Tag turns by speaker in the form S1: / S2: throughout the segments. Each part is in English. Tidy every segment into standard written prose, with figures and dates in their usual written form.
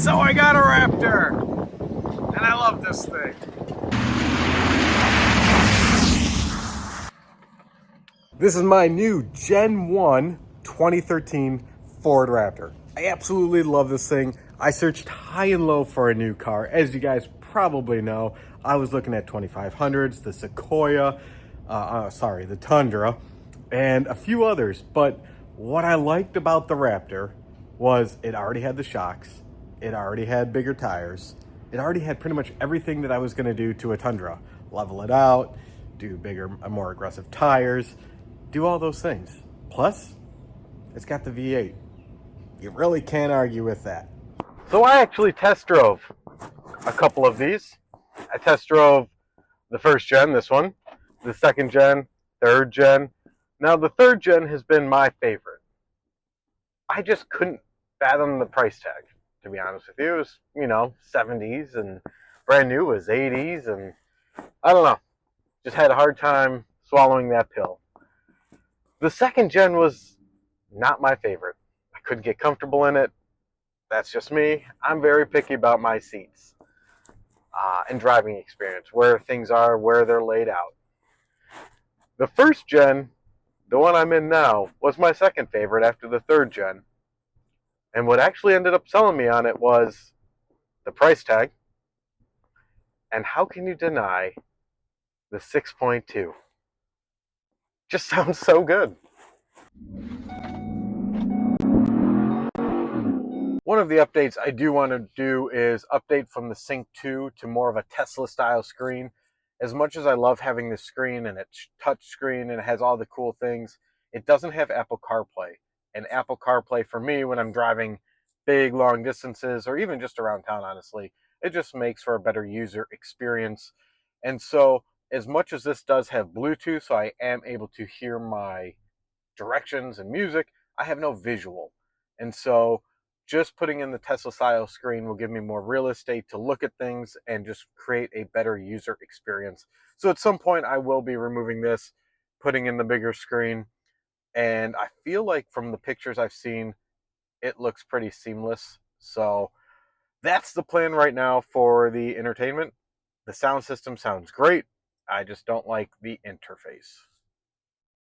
S1: So I got a Raptor, and I love this thing. This is my new Gen 1 2013 Ford Raptor. I absolutely love this thing. I searched high and low for a new car. As you guys probably know, I was looking at 2500s, the Sequoia, the Tundra, and a few others. But what I liked about the Raptor was it already had the shocks, it already had bigger tires, it already had pretty much everything that I was gonna do to a Tundra. Level it out, do bigger, more aggressive tires, do all those things. Plus, it's got the V8. You really can't argue with that. So I actually test drove a couple of these. I test drove the first gen, this one, the second gen, third gen. Now the third gen has been my favorite. I just couldn't fathom the price tag, to be honest with you. It was, 70s, and brand new was 80s, and I don't know. Just had a hard time swallowing that pill. The second gen was not my favorite. I couldn't get comfortable in it. That's just me. I'm very picky about my seats and driving experience, where things are, where they're laid out. The first gen, the one I'm in now, was my second favorite after the third gen. And what actually ended up selling me on it was the price tag. And how can you deny the 6.2? Just sounds so good. One of the updates I do want to do is update from the Sync 2 to more of a Tesla style screen. As much as I love having this screen and it's touch screen and it has all the cool things, it doesn't have Apple CarPlay. And Apple CarPlay for me, when I'm driving big long distances or even just around town, honestly, it just makes for a better user experience. And so as much as this does have Bluetooth, so I am able to hear my directions and music, I have no visual. And so just putting in the Tesla style screen will give me more real estate to look at things and just create a better user experience. So at some point I will be removing this, putting in the bigger screen, and I feel like from the pictures I've seen, it looks pretty seamless. So that's the plan right now for the entertainment. The sound system sounds great. I just don't like the interface.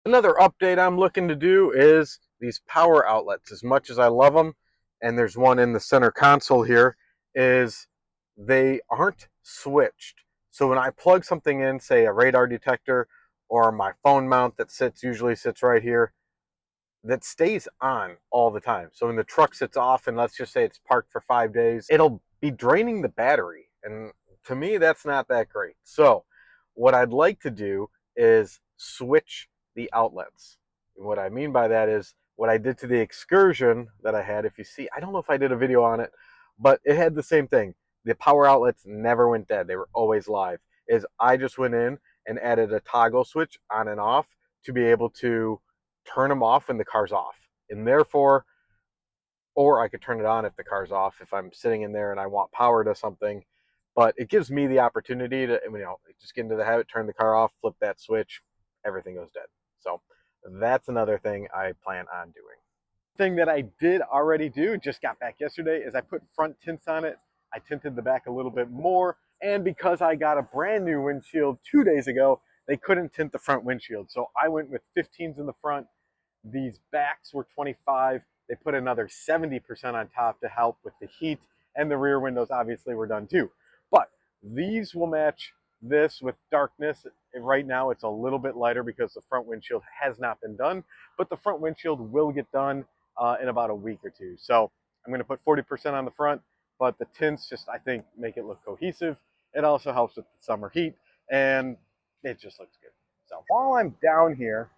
S1: Another update I'm looking to do is these power outlets. As much as I love them, and there's one in the center console here, is they aren't switched. So when I plug something in, say a radar detector or my phone mount that usually sits right here, that stays on all the time. So when the truck sits off, and let's just say it's parked for 5 days, it'll be draining the battery. And to me, that's not that great. So what I'd like to do is switch the outlets. What I mean by that is what I did to the Excursion that I had. If you see, I don't know if I did a video on it, but it had the same thing. The power outlets never went dead. They were always live. I just went in and added a toggle switch on and off to be able to turn them off when the car's off. And therefore, or I could turn it on if the car's off if I'm sitting in there and I want power to something. But it gives me the opportunity to, just get into the habit, turn the car off, flip that switch, everything goes dead. So that's another thing I plan on doing. Thing that I did already do, just got back yesterday, is I put front tints on it. I tinted the back a little bit more, and because I got a brand new windshield 2 days ago, they couldn't tint the front windshield. So I went with 15s in the front. These backs were 25. They put another 70% on top to help with the heat, and the rear windows obviously were done too. But these will match this with darkness. Right now it's a little bit lighter because the front windshield has not been done, but the front windshield will get done in about a week or two. So I'm going to put 40% on the front, but the tints just, I think, make it look cohesive. It also helps with the summer heat, and it just looks good. So while I'm down here,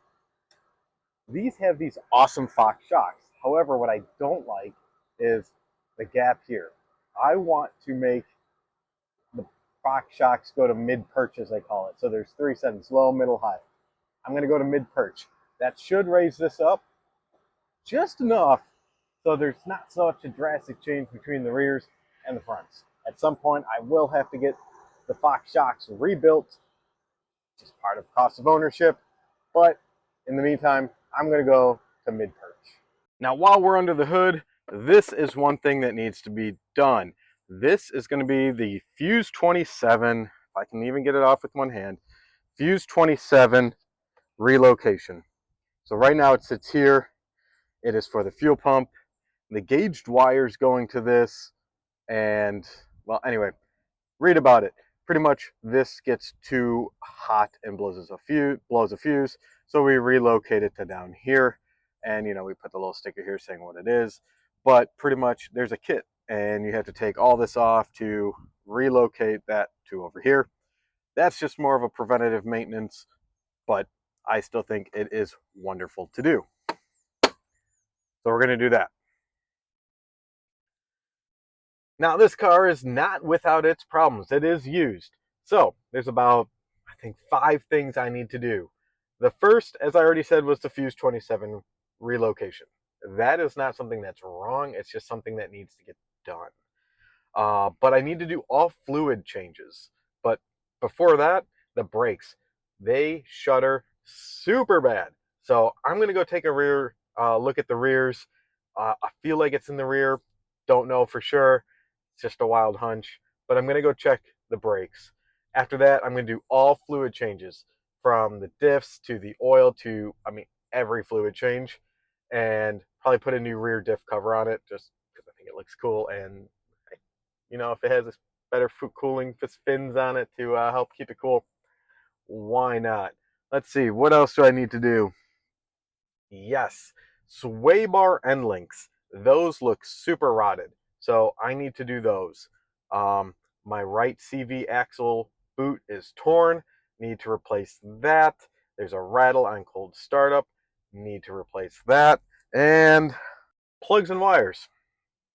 S1: these have these awesome Fox shocks. However, what I don't like is the gap here. I want to make the Fox shocks go to mid-perch, as they call it. So there's 3 settings: low, middle, high. I'm going to go to mid-perch. That should raise this up just enough so there's not such a drastic change between the rears and the fronts. At some point, I will have to get the Fox shocks rebuilt, just part of cost of ownership. But in the meantime, I'm going to go to mid-perch. Now, while we're under the hood, this is one thing that needs to be done. This is going to be the Fuse 27, if I can even get it off with one hand, Fuse 27 relocation. So right now it sits here. It is for the fuel pump. The gauged wires going to this, and well, anyway, read about it. Pretty much this gets too hot and blows a fuse, so we relocate it to down here, and we put the little sticker here saying what it is. But pretty much there's a kit, and you have to take all this off to relocate that to over here. That's just more of a preventative maintenance, but I still think it is wonderful to do. So we're going to do that. Now, this car is not without its problems. It is used. So there's about, I think, 5 things I need to do. The first, as I already said, was the Fuse 27 relocation. That is not something that's wrong. It's just something that needs to get done. But I need to do all fluid changes. But before that, the brakes, they shudder super bad. So I'm going to go take a rear look at the rears. I feel like it's in the rear. Don't know for sure. It's just a wild hunch. But I'm going to go check the brakes. After that, I'm going to do all fluid changes from the diffs to the oil to, every fluid change. And probably put a new rear diff cover on it just because I think it looks cool. And if it has this better cooling fins on it to help keep it cool, why not? Let's see, what else do I need to do? Yes, sway bar end links. Those look super rotted, so I need to do those. My right CV axle boot is torn. Need to replace that. There's a rattle on cold startup. Need to replace that. And plugs and wires.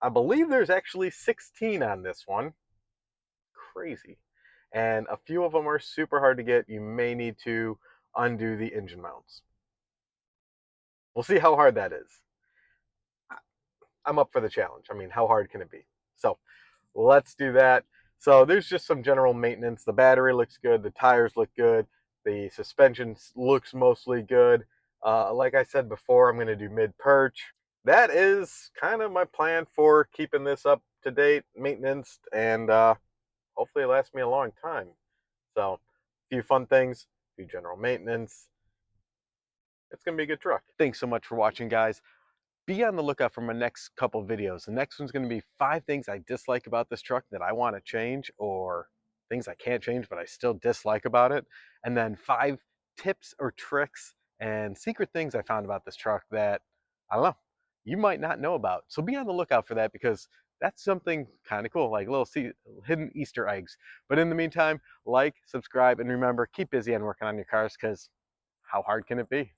S1: I believe there's actually 16 on this one. Crazy. And a few of them are super hard to get. You may need to undo the engine mounts. We'll see how hard that is. I'm up for the challenge. How hard can it be? So let's do that. So there's just some general maintenance. The battery looks good. The tires look good. The suspension looks mostly good. Like I said before, I'm going to do mid-perch. That is kind of my plan for keeping this up to date, maintenance, and hopefully it lasts me a long time. So, a few fun things, a few general maintenance. It's going to be a good truck. Thanks so much for watching, guys. Be on the lookout for my next couple videos. The next one's going to be 5 things I dislike about this truck that I want to change, or things I can't change but I still dislike about it. And then 5 tips or tricks and secret things I found about this truck that, I don't know, you might not know about. So be on the lookout for that, because that's something kind of cool, like little hidden Easter eggs. But in the meantime, like, subscribe, and remember, keep busy and working on your cars, because how hard can it be?